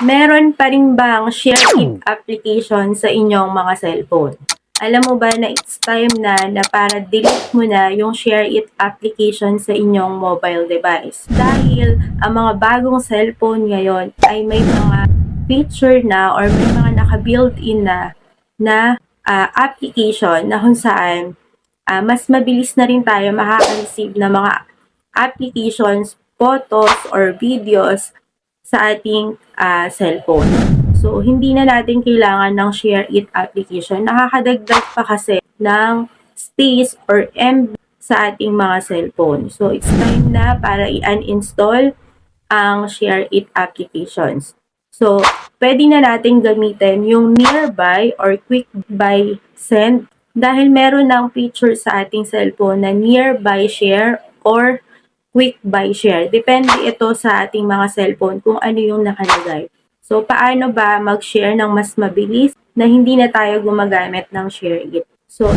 Meron pa rin bang Share It application sa inyong mga cellphone? Alam mo ba na it's time na para delete mo na yung Share It application sa inyong mobile device? Dahil ang mga bagong cellphone ngayon ay may mga feature na or may mga naka-built-in na application na kung saan mas mabilis na rin tayo makaka-receive ng mga applications, photos, or videos sa ating cellphone. So, hindi na natin kailangan ng Share It application. Nakakadagdag pa kasi ng space or MB sa ating mga cellphone. So, it's time na para i-uninstall ang Share It applications. So, pwede na natin gamitin yung Nearby or Quick by Send dahil meron ng feature sa ating cellphone na Nearby Share or Quick by Share. Depende ito sa ating mga cellphone kung ano yung nakalagay. So, paano ba mag-share ng mas mabilis na hindi na tayo gumagamit ng Share It? So,